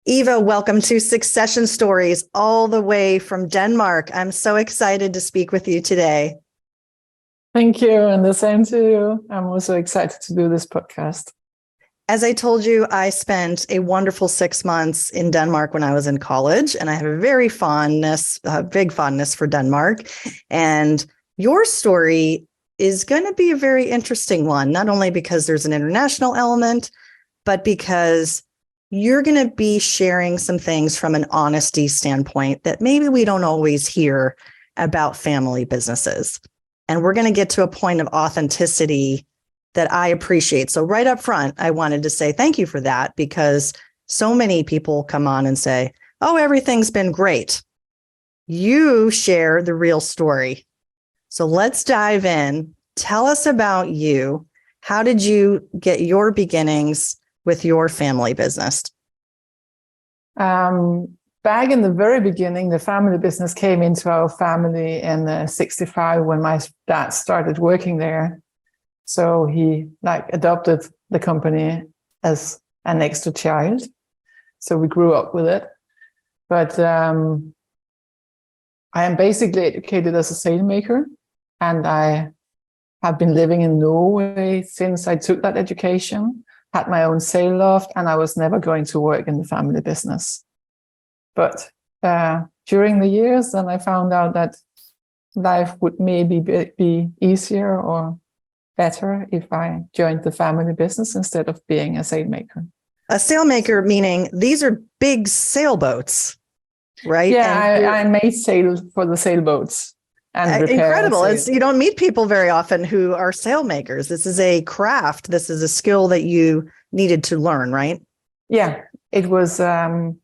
Eva, welcome to Succession Stories, all the way from Denmark. I'm so excited to speak with you today. Thank you, and the same to you. I'm also excited to do this podcast. As I told you, I spent a wonderful 6 months in Denmark when I was in college, and I have a big fondness for Denmark. And your story is going to be a very interesting one, not only because there's an international element, but because you're going to be sharing some things from an honesty standpoint that maybe we don't always hear about family businesses. And we're going to get to a point of authenticity that I appreciate. So right up front, I wanted to say thank you for that, because so many people come on and say, oh, everything's been great. You share the real story. So let's dive in. Tell us about you. How did you get your beginnings with your family business? Back in the very beginning, the family business came into our family in 65 when my dad started working there. So he adopted the company as an extra child. So we grew up with it. But I am basically educated as a sailmaker, and I have been living in Norway since I took that education, had my own sail loft, and I was never going to work in the family business. But during the years, then I found out that life would maybe be easier or better if I joined the family business instead of being a sailmaker. A sailmaker, meaning these are big sailboats, right? Yeah, I made sail for the sailboats. And incredible. You don't meet people very often who are sailmakers. This is a craft. This is a skill that you needed to learn, right? Yeah, it was learning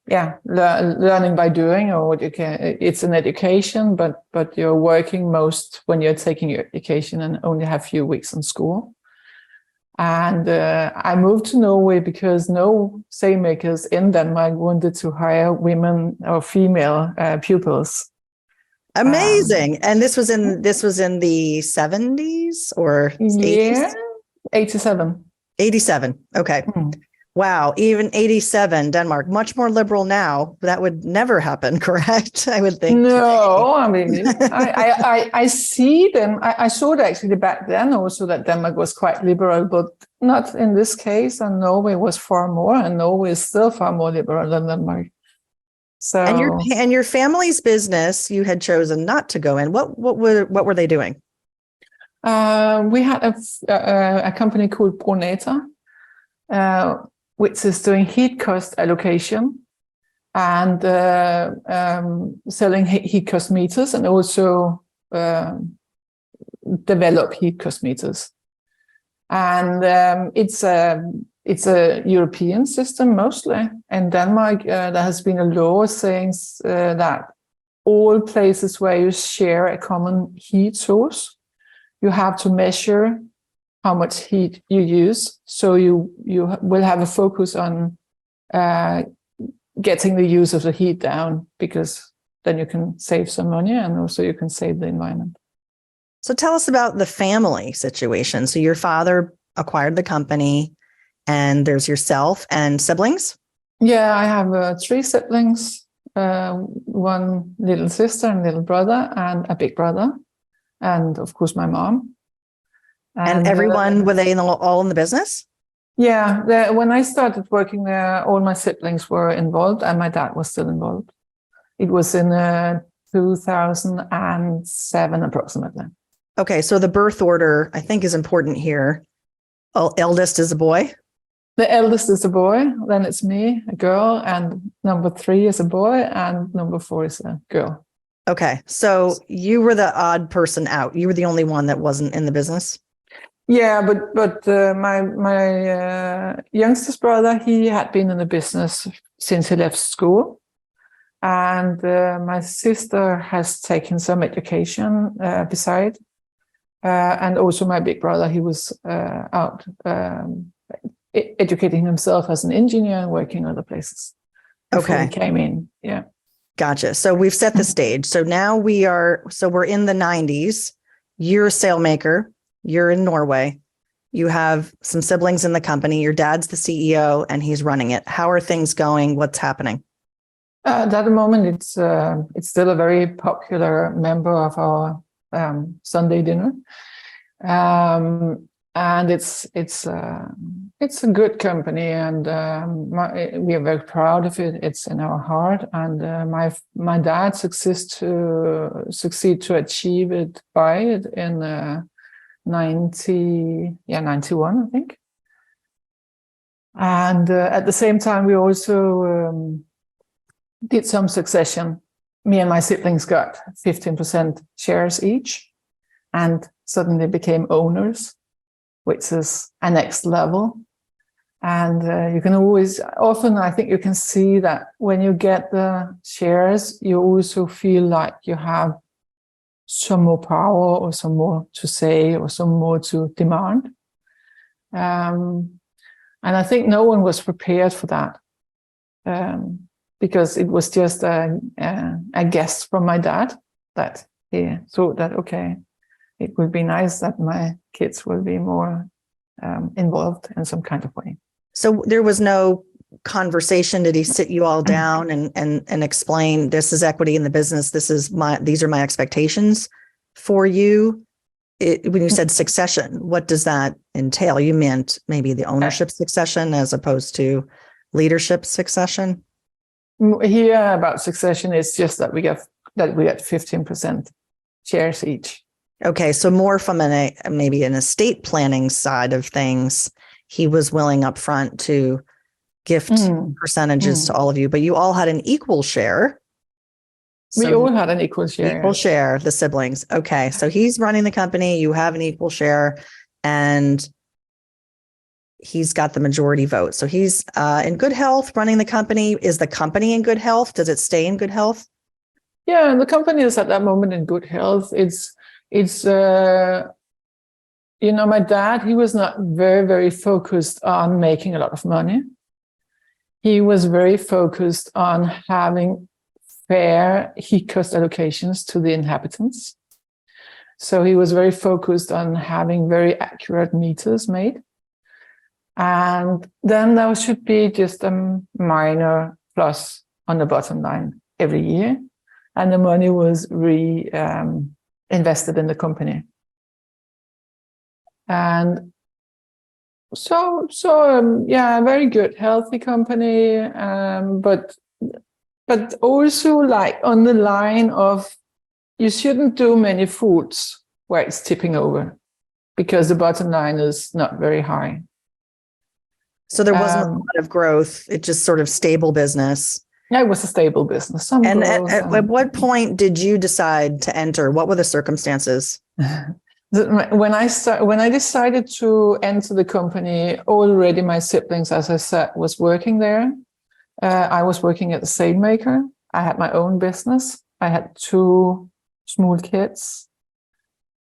by doing, or it's an education, but you're working most when you're taking your education and only have a few weeks in school. And I moved to Norway because no sailmakers in Denmark wanted to hire women or female pupils. Amazing. And this was in the 70s or 80s? Yeah, 87. 87. Okay. Wow. Even 87, Denmark, much more liberal now. That would never happen, correct? I would think. No, I mean, I see them. I saw it actually back then also that Denmark was quite liberal, but not in this case. And Norway was far more, and Norway is still far more liberal than Denmark. So, and your family's business, you had chosen not to go in. What were they doing? We had a company called Brunata, which is doing heat cost allocation and selling heat cost meters, and also develop heat cost meters. And it's a European system mostly. In Denmark, there has been a law saying that all places where you share a common heat source, you have to measure how much heat you use. So you will have a focus on getting the use of the heat down, because then you can save some money and also you can save the environment. So tell us about the family situation. So your father acquired the company, and there's yourself and siblings? Yeah, I have 3 siblings, one little sister and little brother and a big brother, and of course my mom. And everyone, were they all in the business? Yeah, when I started working there, all my siblings were involved and my dad was still involved. It was in 2007 approximately. Okay, so the birth order, I think, is important here. Eldest is a boy? The eldest is a boy, then it's me, a girl, and number 3 is a boy, and number 4 is a girl. Okay, so you were the odd person out. You were the only one that wasn't in the business? Yeah, but my youngest brother, he had been in the business since he left school. And my sister has taken some education beside. And also my big brother, he was out educating himself as an engineer and working other places. Okay. He came in, yeah. Gotcha. So we've set the stage. So now we're in the 90s. You're a sailmaker. You're in Norway. You have some siblings in the company. Your dad's the CEO and he's running it. How are things going? What's happening? At the moment, it's still a very popular member of our Sunday dinner, and it's a good company, and we are very proud of it. It's in our heart, and my dad succeed to achieve it in 91, I think, and at the same time we also did some succession. Me and my siblings got 15% shares each and suddenly became owners, which is a next level. And you can often I think you can see that when you get the shares, you also feel like you have some more power or some more to say or some more to demand. And I think no one was prepared for that. Because it was just a guess from my dad that he thought that, okay, it would be nice that my kids will be more involved in some kind of way. So there was no conversation. Did he sit you all down and explain, this is equity in the business, these are my expectations for you? When you said succession, what does that entail? You meant maybe the ownership succession as opposed to leadership succession? Here about succession is just that we get 15% shares each. Okay, so more from maybe an estate planning side of things, he was willing up front to gift percentages to all of you, but you all had an equal share. We all had an equal share. Equal share, the siblings. Okay, so he's running the company, you have an equal share, and he's got the majority vote. So he's in good health, running the company. Is the company in good health? Does it stay in good health? Yeah, and the company is at that moment in good health. It's my dad, he was not very, very focused on making a lot of money. He was very focused on having fair heat cost allocations to the inhabitants. So he was very focused on having very accurate meters made. And then there should be just a minor plus on the bottom line every year. And the money was invested in the company. And so a very good, healthy company. But also like on the line of, you shouldn't do many foods where it's tipping over because the bottom line is not very high. So there wasn't a lot of growth. It just sort of stable business. Yeah, it was a stable business. And at what point did you decide to enter? What were the circumstances? When I decided to enter the company, already my siblings, as I said, was working there. I was working at the sail maker. I had my own business. I had 2 small kids.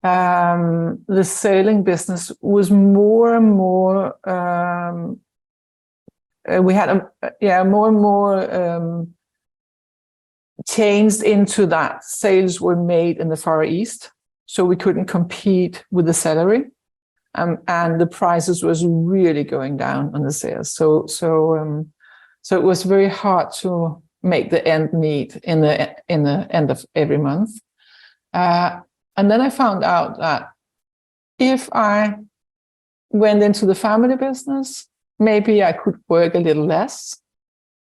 The sailing business was more and more. We had more and more changed into that. Sales were made in the Far East, so we couldn't compete with the salary, and the prices was really going down on the sales. So it was very hard to make the end meet in the end of every month. And then I found out that if I went into the family business, maybe I could work a little less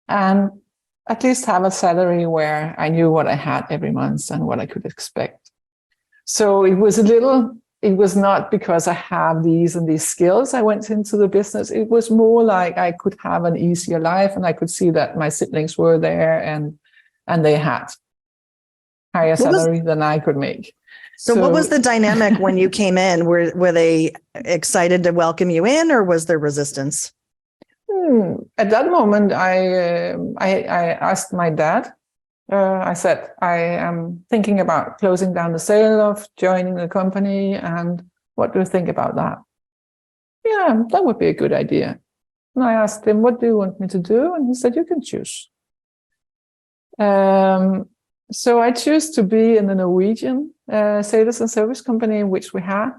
and at least have a salary where I knew what I had every month and what I could expect. So it was not because I have these and these skills I went into the business. It was more like I could have an easier life, and I could see that my siblings were there and they had higher salary than I could make. So what was the dynamic when you came in? Were they excited to welcome you in, or was there resistance? At that moment, I asked my dad. I said, I am thinking about closing down the sail loft, joining the company, and what do you think about that? Yeah, that would be a good idea. And I asked him, what do you want me to do? And he said, you can choose. So I chose to be in the Norwegian sailors and service company, which we had.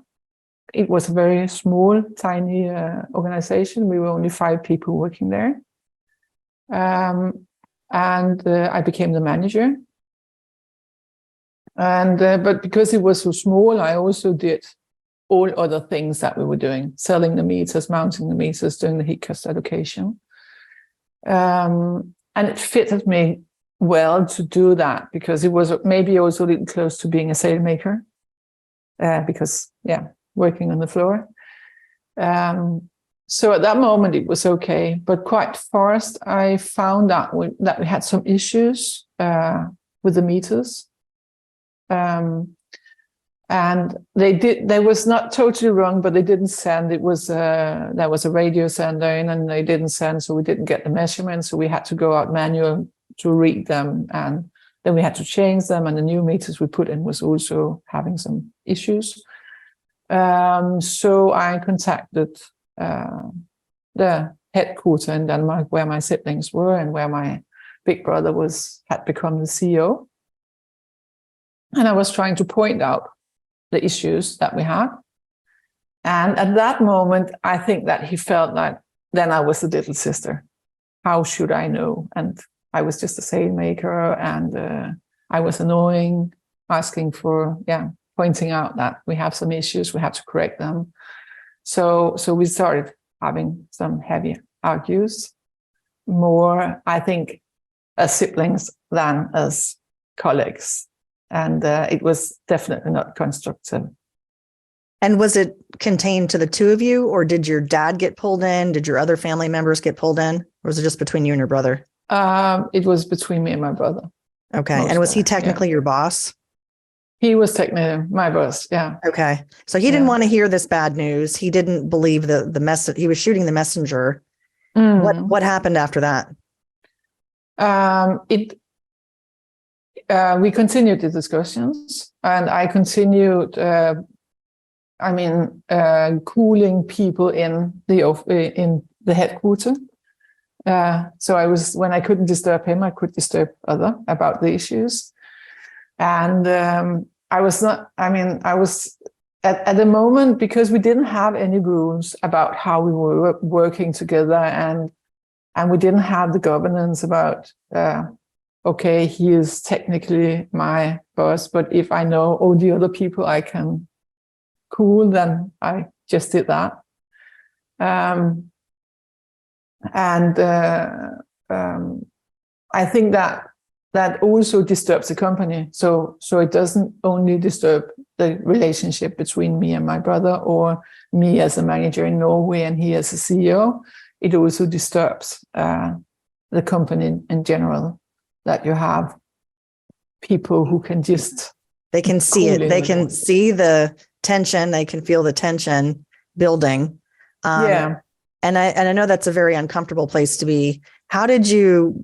it was a very small, tiny organization. We were only 5 people working there. And I became the manager. And but because it was so small, I also did all other things that we were doing: selling the meters, mounting the meters, doing the heat cost allocation. And it fitted me well to do that because it was maybe also a little close to being a sailmaker, because working on the floor. So at that moment it was okay, but quite fast I found out that we had some issues with the meters. And they was not totally wrong, but they didn't send. There was a radio sender in and they didn't send, so we didn't get the measurements. So we had to go out manual to read them, and then we had to change them. And the new meters we put in was also having some issues. So I contacted the headquarters in Denmark, where my siblings were and where my big brother had become the CEO. And I was trying to point out the issues that we had. And at that moment, I think that he felt like, then I was the little sister. How should I know? And I was just a sailmaker, and I was annoying, asking for, pointing out that we have some issues, we have to correct them. So we started having some heavy argues, more, I think, as siblings than as colleagues. And it was definitely not constructive. And was it contained to the two of you, or did your dad get pulled in? Did your other family members get pulled in? Or was it just between you and your brother? It was between me and my brother. Okay. And was he technically your boss? He was technically my boss, yeah. Okay. So he didn't want to hear this bad news. He didn't believe the message. He was shooting the messenger. What happened after that? We continued the discussions, and I continued, cooling people in the headquarters. So when I couldn't disturb him, I could disturb other about the issues. And I was at the moment, because we didn't have any rules about how we were working together, and we didn't have the governance about, okay, he is technically my boss, but if I know all the other people I can cool, then I just did that. I think that also disturbs the company. So it doesn't only disturb the relationship between me and my brother, or me as a manager in Norway and he as a CEO. It also disturbs the company in general, that you have people who can just... They can see it. They can see the tension. They can feel the tension building. And I know that's a very uncomfortable place to be. How did you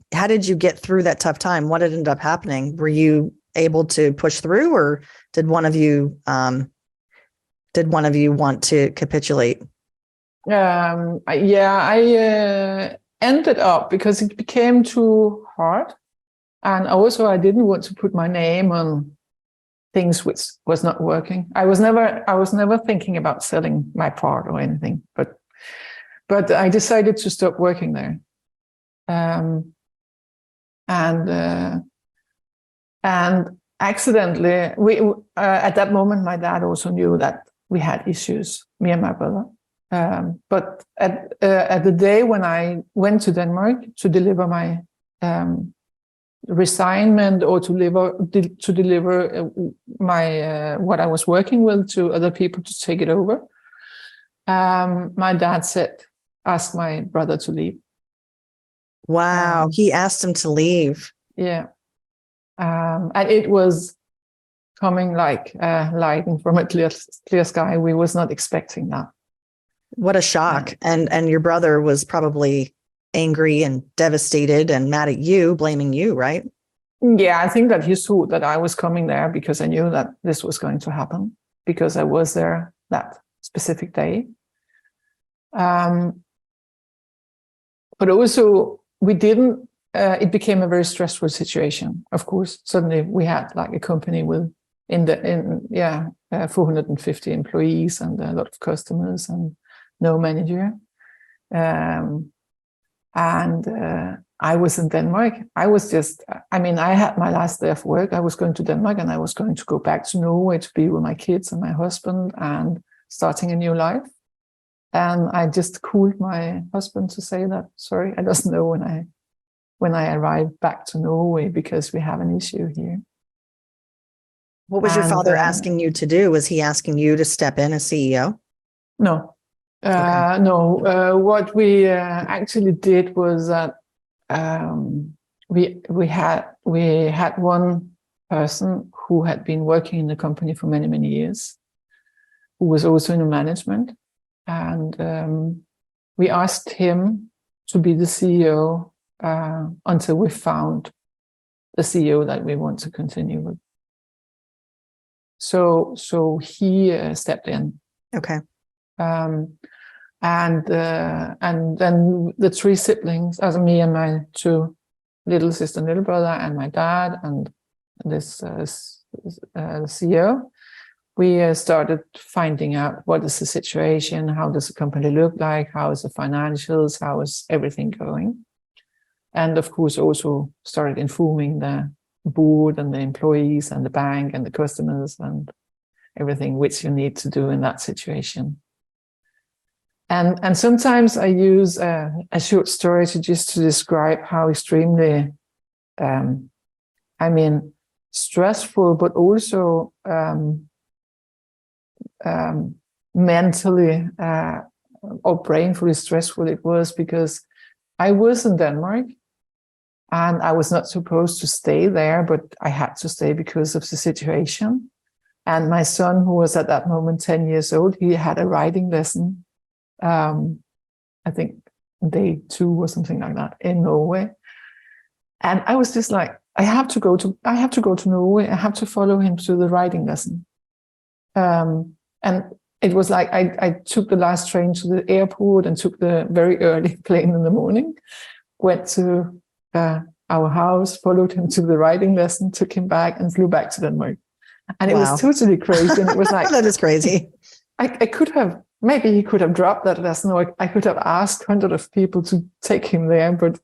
get through that tough time? What ended up happening? Were you able to push through, or did one of you want to capitulate? I ended up, because it became too hard, and also I didn't want to put my name on things which was not working. I was never thinking about selling my part or anything, but I decided to stop working there. And accidentally, we at that moment, my dad also knew that we had issues, me and my brother. But at the day when I went to Denmark to deliver my resignment, or to deliver my what I was working with to other people to take it over, my dad asked my brother to leave. Wow, he asked him to leave. Yeah. And it was coming like lightning from a clear sky. We was not expecting that. What a shock. And your brother was probably angry and devastated and mad at you, blaming you, right? Yeah, I think that he saw that I was coming there because I knew that this was going to happen, because I was there that specific day. But also we didn't, it became a very stressful situation, of course. Suddenly we had like a company 450 employees and a lot of customers and no manager. I was in Denmark. I had my last day of work. I was going to Denmark and I was going to go back to Norway to be with my kids and my husband and starting a new life. And I just called my husband to say that, sorry, I don't know when I arrive back to Norway because we have an issue here. What was your father asking you to do? Was he asking you to step in as CEO? No. Okay. No. What we actually did was that we had one person who had been working in the company for many, many years, who was also in the management. And we asked him to be the CEO until we found the CEO that we want to continue with. So he stepped in. Okay. And then the three siblings, as me and my two little sister and little brother and my dad and this CEO, we started finding out what is the situation, how does the company look like, how is the financials, how is everything going. And of course also started informing the board and the employees and the bank and the customers and everything which you need to do in that situation. And sometimes I use a short story to describe how extremely, stressful, but also mentally or brainfully stressful it was, because I was in Denmark and I was not supposed to stay there, but I had to stay because of the situation. And my son, who was at that moment 10 years old, he had a riding lesson. I think day 2 or something like that in Norway. And I was just like, I have to go to Norway. I have to follow him to the riding lesson. And it was like, I took the last train to the airport and took the very early plane in the morning, went to our house, followed him to the riding lesson, took him back and flew back to Denmark. And it was totally crazy. And it was like, that is crazy. I could have, maybe he could have dropped that lesson, or I could have asked hundreds of people to take him there. But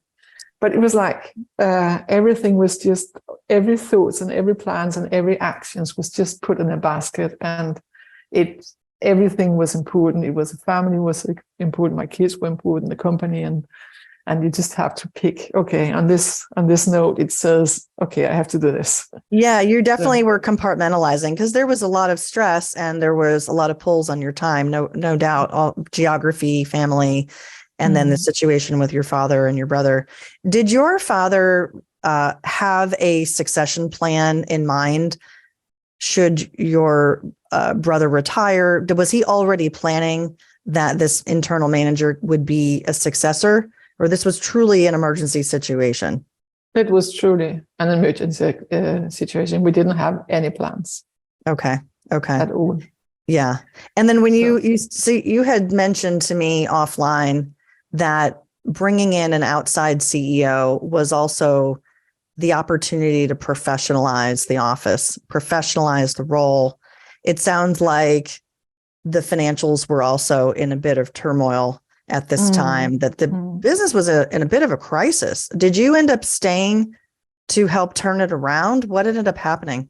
it was like everything was just, every thoughts and every plans and every actions was just put in a basket, and everything was important. It was, the family was important, my kids were important, the company, and you just have to pick, okay, on this note, it says, okay, I have to do this. Yeah, you definitely were compartmentalizing, because there was a lot of stress and there was a lot of pulls on your time, no doubt, all geography, family, and then the situation with your father and your brother. Did your father have a succession plan in mind? Should your brother retire? Was he already planning that this internal manager would be a successor? Or this was truly an emergency situation? It was truly an emergency situation. We didn't have any plans. Okay. At all. Yeah. And then when you had mentioned to me offline that bringing in an outside CEO was also the opportunity to professionalize the office, professionalize the role. It sounds like the financials were also in a bit of turmoil at this time, that the business was in a bit of a crisis. Did you end up staying to help turn it around? What ended up happening?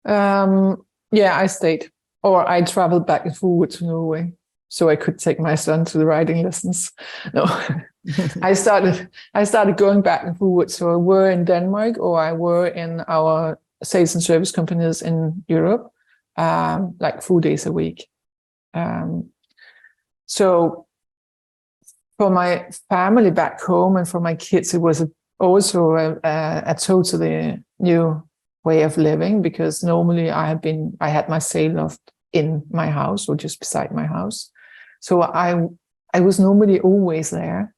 Yeah, I stayed, or I traveled back and forward to Norway so I could take my son to the riding lessons. No, I started going back and forward. So I were in Denmark, or I were in our sales and service companies in Europe, like 4 days a week. So for my family back home and for my kids, it was also a totally new way of living, because normally I had my sail loft in my house or just beside my house. So I was normally always there,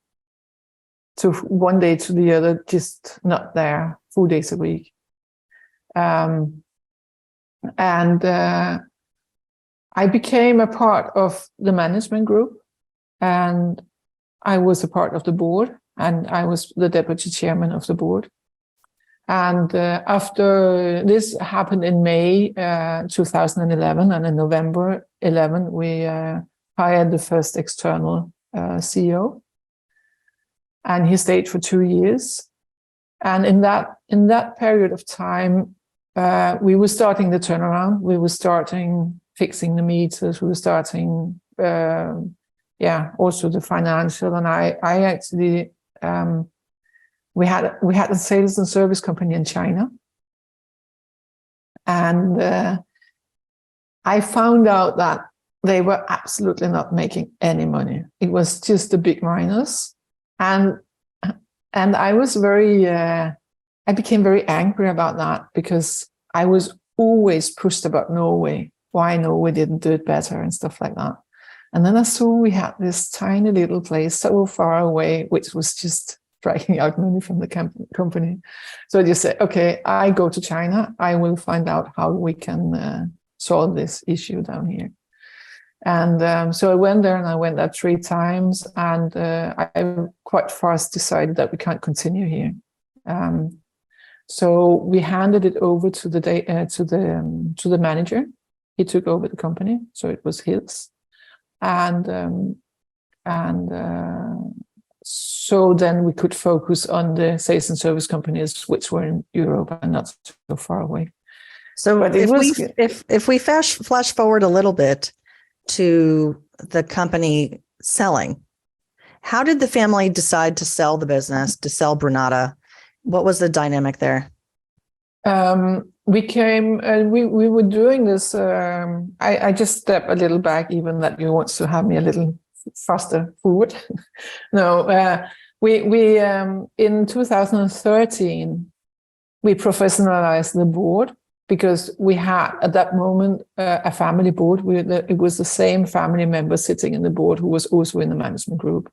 to one day to the other, just not there 4 days a week. And I became a part of the management group, and I was a part of the board, and I was the deputy chairman of the board. And after this happened in May 2011, and in November 11, we hired the first external CEO, and he stayed for 2 years. And in that period of time, we were starting the turnaround. We were starting fixing the meters. We were starting, also the financial. And I actually. We had a sales and service company in China, and I found out that they were absolutely not making any money. It was just a big minus, and I was I became very angry about that, because I was always pushed about Norway, why Norway didn't do it better and stuff like that. And then I saw we had this tiny little place so far away, which was just dragging out money from the company. So I just said, okay, I go to China. I will find out how we can solve this issue down here. And so I went there, and I went there 3 times, and I quite fast decided that we can't continue here. So we handed it over to the manager. He took over the company, so it was his, so then we could focus on the sales and service companies, which were in Europe and not so far away. So if we flash forward a little bit to the company selling, how did the family decide to sell the business, to sell Brunata? What was the dynamic there? We were doing this. I just step a little back, even that you want to have me a little faster forward. No, we in 2013 we professionalized the board, because we had at that moment a family board. It was the same family member sitting in the board who was also in the management group.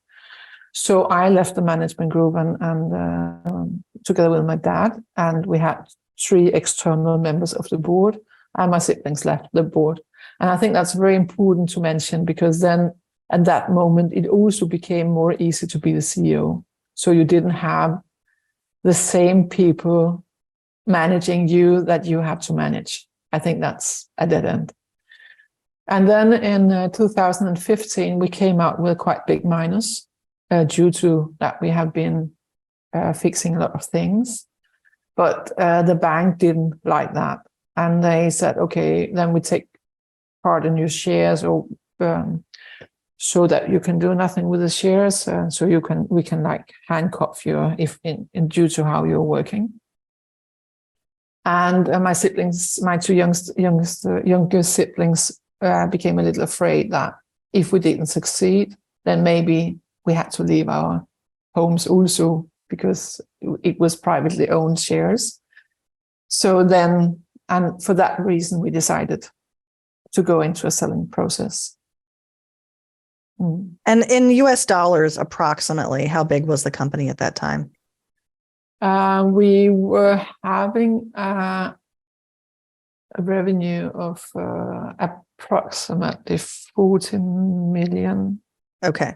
So I left the management group and together with my dad, and we had 3 external members of the board, and my siblings left the board. And I think that's very important to mention, because then at that moment, it also became more easy to be the CEO. So you didn't have the same people managing you that you have to manage. I think that's a dead end. And then in 2015, we came out with a quite big minus due to that we have been fixing a lot of things. But the bank didn't like that. And they said, okay, then we take part in your shares, or so that you can do nothing with the shares, so we can like handcuff you if in due to how you're working. And my siblings, my 2 younger siblings, became a little afraid that if we didn't succeed, then maybe we had to leave our homes also, because it was privately owned shares. So then, and for that reason, we decided to go into a selling process. And in US dollars, approximately, how big was the company at that time? We were having a revenue of approximately $14 million. Okay.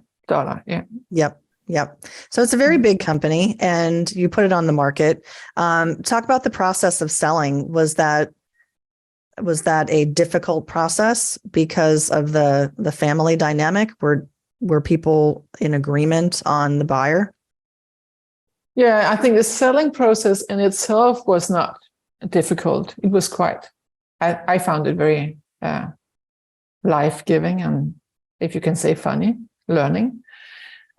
Yeah. Yep. So it's a very big company, and you put it on the market. Talk about the process of selling. Was that a difficult process because of the family dynamic? Were people in agreement on the buyer? Yeah, I think the selling process in itself was not difficult. It was quite, I found it very life-giving, and, if you can say, funny, learning.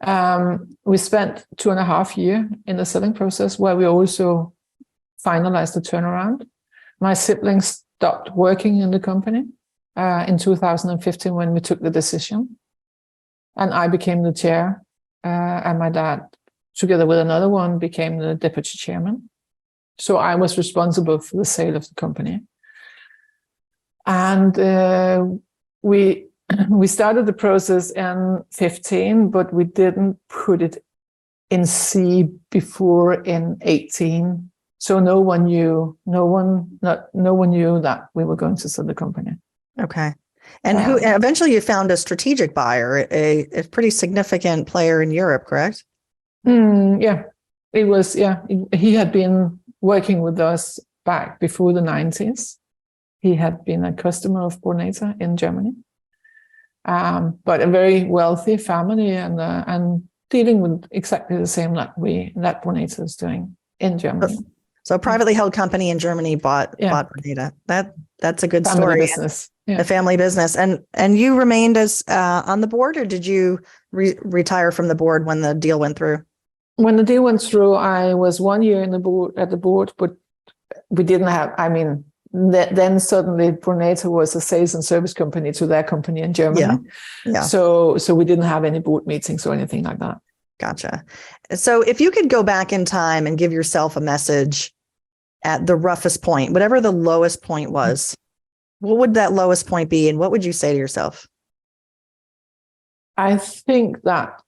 We spent 2.5 years in the selling process, where we also finalized the turnaround. My siblings stopped working in the company in 2015 when we took the decision, and I became the chair, and my dad, together with another one, became the deputy chairman. So I was responsible for the sale of the company. And we started the process in 15, but we didn't put it in C before in 18. So no one knew that we were going to sell the company. Okay. And who eventually you found a strategic buyer, a pretty significant player in Europe, correct? Yeah, it was. Yeah, he had been working with us back before the 90s. He had been a customer of Brunata in Germany, but a very wealthy family and dealing with exactly the same that Brunata is doing in Germany. So a privately held company in Germany bought Brunata. That's a good family story. Business. Yeah. A family business. And you remained as on the board, or did you retire from the board when the deal went through? When the deal went through, I was 1 year at the board, but we didn't have, then suddenly Brunata was a sales and service company to their company in Germany. Yeah. So we didn't have any board meetings or anything like that. Gotcha. So if you could go back in time and give yourself a message at the roughest point, whatever the lowest point was, what would that lowest point be? And what would you say to yourself? I think that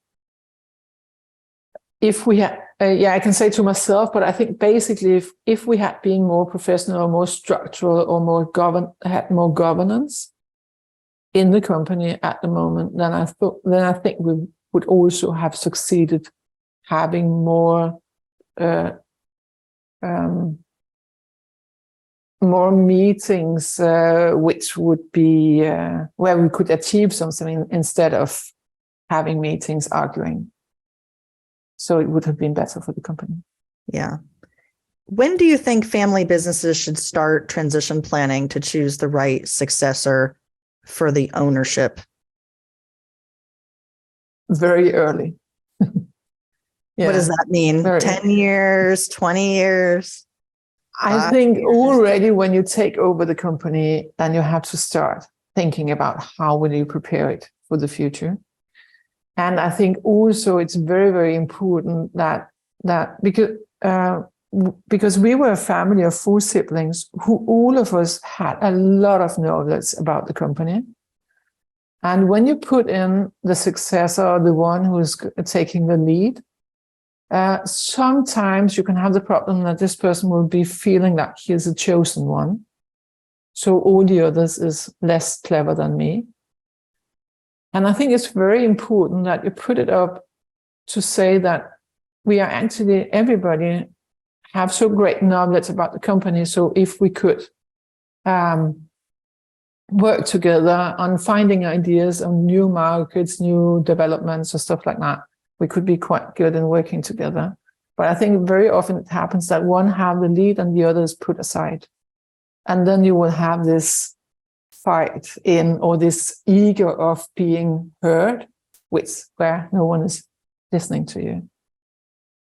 if we had, I can say to myself, but I think basically if we had been more professional or more structural or had more governance in the company at the moment, then I think we would also have succeeded having more meetings, which would be where we could achieve something instead of having meetings arguing. So it would have been better for the company. Yeah. When do you think family businesses should start transition planning to choose the right successor for the ownership? Very early. Yeah. What does that mean? 10 years, 20 years? I think already when you take over the company, then you have to start thinking about how will you prepare it for the future. And I think also it's very, very important that because we were a family of 4 siblings who all of us had a lot of knowledge about the company. And when you put in the successor, the one who's taking the lead, sometimes you can have the problem that this person will be feeling that he is a chosen one. So all the others is less clever than me. And I think it's very important that you put it up to say that we are actually, everybody have so great knowledge about the company. So if we could work together on finding ideas on new markets, new developments or stuff like that, we could be quite good in working together. But I think very often it happens that one have the lead and the other is put aside. And then you will have this fight or this ego of being heard, where no one is listening to you.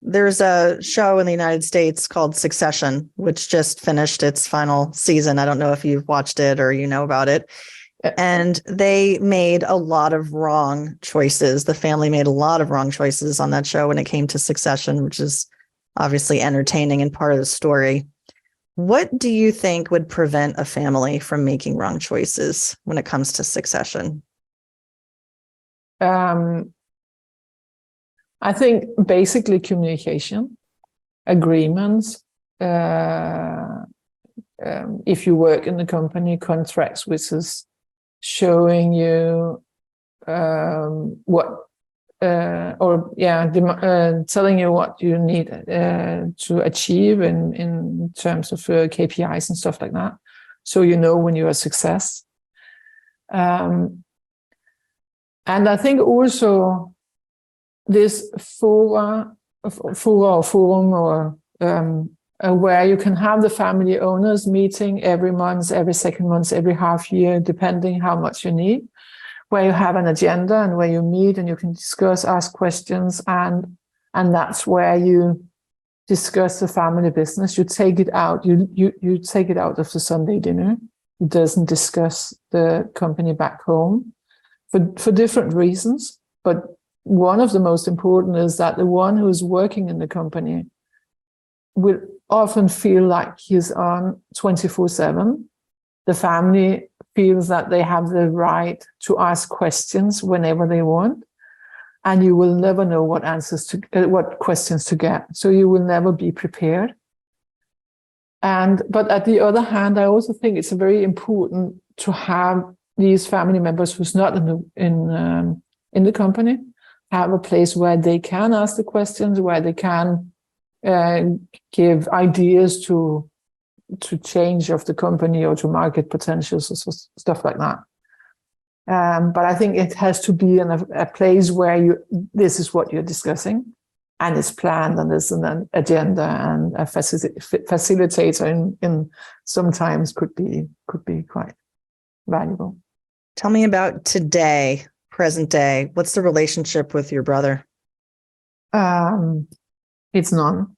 There's a show in the United States called Succession, which just finished its final season. I don't know if you've watched it or you know about it. And they made a lot of wrong choices. The family made a lot of wrong choices on that show when it came to succession, which is obviously entertaining and part of the story. What do you think would prevent a family from making wrong choices when it comes to succession? I think basically communication, agreements. If you work in the company, contracts, which is showing you telling you what you need to achieve in terms of KPIs and stuff like that. So you know when you're a success. And I think also this forum where you can have the family owners meeting every month, every second month, every half year, depending how much you need, where you have an agenda and where you meet and you can discuss, ask questions, and that's where you discuss the family business. You take it out. You take it out of the Sunday dinner. It doesn't discuss the company back home for different reasons. But one of the most important is that the one who's working in the company will often feel like he's on 24/7. The family feels that they have the right to ask questions whenever they want, and you will never know what questions to get. So you will never be prepared. But at the other hand, I also think it's very important to have these family members who's not in the company have a place where they can ask the questions, where they can give ideas to change of the company or to market potentials or stuff like that. But I think it has to be in a place where this is what you're discussing, and it's planned, and there's an agenda, and a facilitator in sometimes could be quite valuable. Tell me about today, present day. What's the relationship with your brother? It's none.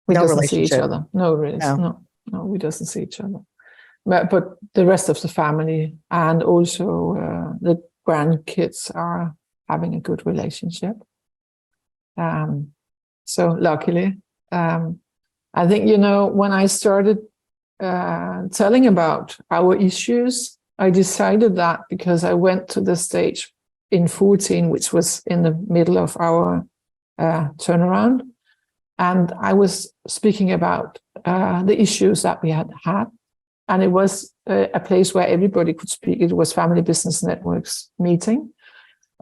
We No doesn't see each relationship. other. No, really. No, we doesn't see each other. But the rest of the family and also the grandkids are having a good relationship. So luckily, I think, when I started telling about our issues, I decided that because I went to the stage in 2014, which was in the middle of our turnaround, and I was speaking about the issues that we had. And it was a place where everybody could speak. It was Family Business Network's meeting,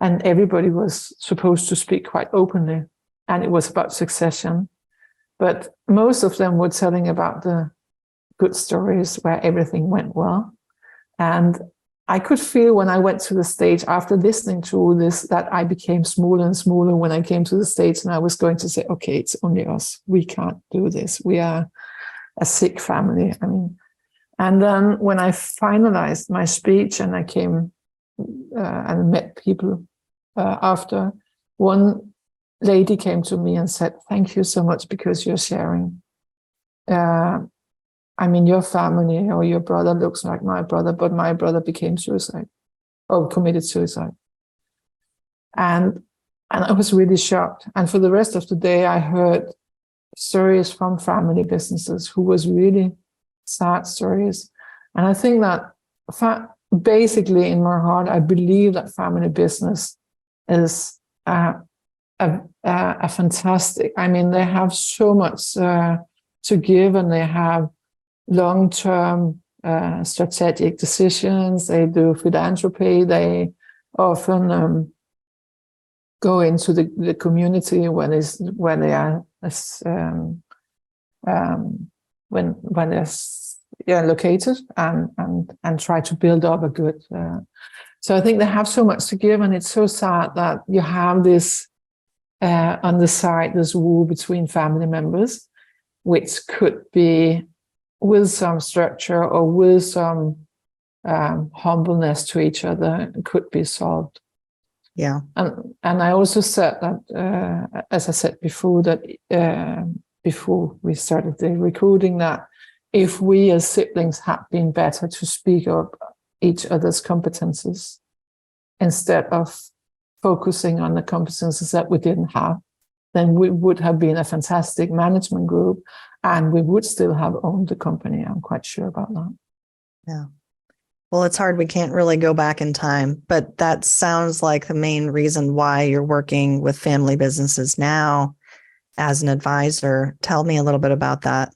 and everybody was supposed to speak quite openly. And it was about succession. But most of them were telling about the good stories where everything went well. And I could feel when I went to the stage after listening to all this that I became smaller and smaller when I came to the stage, and I was going to say, okay, it's only us. We can't do this. We are a sick family. And then when I finalized my speech and I came and met people after, one lady came to me and said, thank you so much because you're sharing. Your family or your brother looks like my brother, but my brother committed suicide. And I was really shocked. And for the rest of the day, I heard stories from family businesses who was really sad stories. And I think that basically in my heart, I believe that family business is a fantastic, they have so much to give, and they have long-term strategic decisions. They do philanthropy. They often go into the community when they are when they're located and try to build up a good. So I think they have so much to give, and it's so sad that you have this on the side, this war between family members, which could be with some structure or with some humbleness to each other, could be solved. Yeah. And I also said that, as I said before, that before we started the recording, that if we as siblings had been better to speak up each other's competences instead of focusing on the competences that we didn't have, then we would have been a fantastic management group, and we would still have owned the company. I'm quite sure about that. Yeah. Well, it's hard. We can't really go back in time, but that sounds like the main reason why you're working with family businesses now as an advisor. Tell me a little bit about that.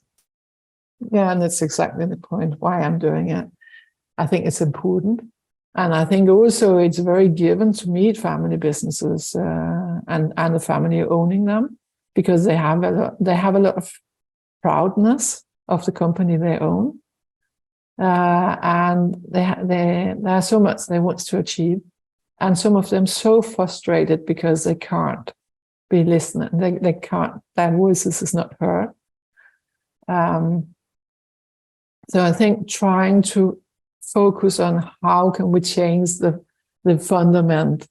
Yeah, and that's exactly the point why I'm doing it. I think it's important. And I think also it's very given to meet family businesses and the family owning them, because they have a lot of proudness of the company they own, and there are so much they want to achieve, and some of them so frustrated because they can't be listened. They can't. Their voices is not heard. So I think trying to focus on how can we change the fundament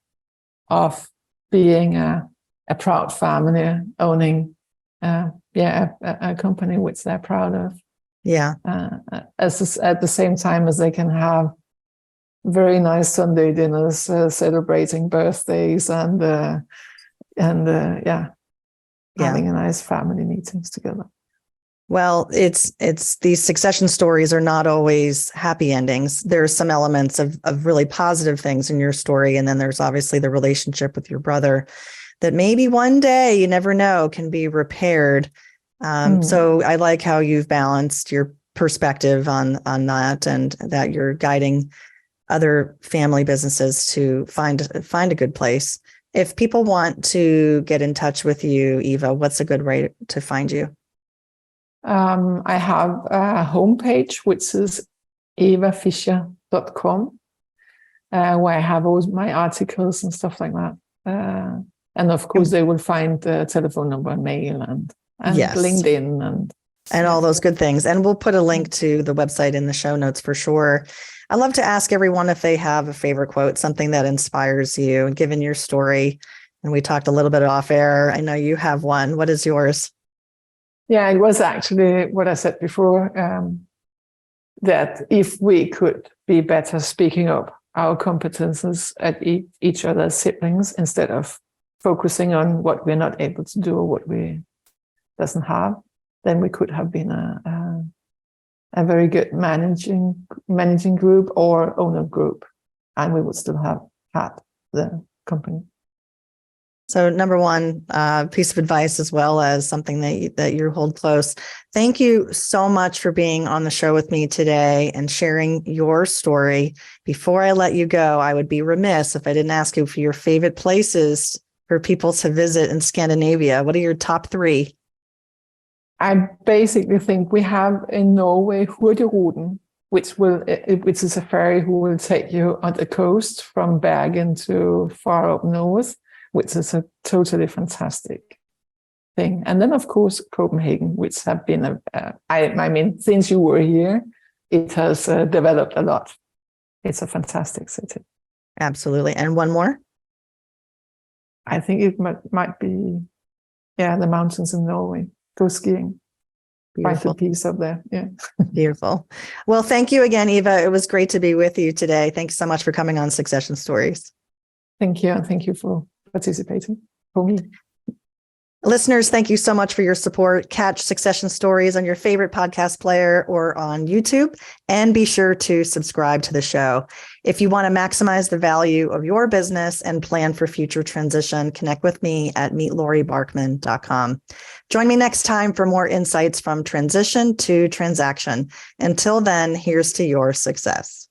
of being a proud family owning a company which they're proud of. Yeah. At the same time as they can have very nice Sunday dinners, celebrating birthdays and having a nice family meetings together. Well, it's these succession stories are not always happy endings. There's some elements of really positive things in your story. And then there's obviously the relationship with your brother that maybe one day, you never know, can be repaired. So I like how you've balanced your perspective on that, and that you're guiding other family businesses to find a good place. If people want to get in touch with you, Eva, what's a good way to find you? I have a homepage, which is evafischer.com, where I have all my articles and stuff like that. And of course, they will find the telephone number and mail and Yes. LinkedIn and all those good things. And we'll put a link to the website in the show notes for sure. I love to ask everyone if they have a favorite quote, something that inspires you, and given your story. And we talked a little bit off air. I know you have one. What is yours? Yeah, it was actually what I said before, that if we could be better speaking up our competences at each other's siblings instead of focusing on what we're not able to do or what we doesn't have, then we could have been a very good managing group or owner group, and we would still have had the company. So number one piece of advice, as well as something that you hold close. Thank you so much for being on the show with me today and sharing your story. Before I let you go, I would be remiss if I didn't ask you for your favorite places for people to visit in Scandinavia. What are your top 3? I basically think we have in Norway Hurtigruten, which is a ferry who will take you on the coast from Bergen to far up north, which is a totally fantastic thing. And then, of course, Copenhagen, which have been, I mean, since you were here, it has developed a lot. It's a fantastic city. Absolutely. And one more? I think it might be, the mountains in Norway. Go skiing. Beautiful. Find the peace up there. Yeah. Beautiful. Well, thank you again, Eva. It was great to be with you today. Thanks so much for coming on Succession Stories. Thank you. And thank you for participating for me. Listeners, thank you so much for your support. Catch Succession Stories on your favorite podcast player or on YouTube, and be sure to subscribe to the show. If you want to maximize the value of your business and plan for future transition, connect with me at meetlaurie.barkman.com. Join me next time for more insights from transition to transaction. Until then, here's to your success.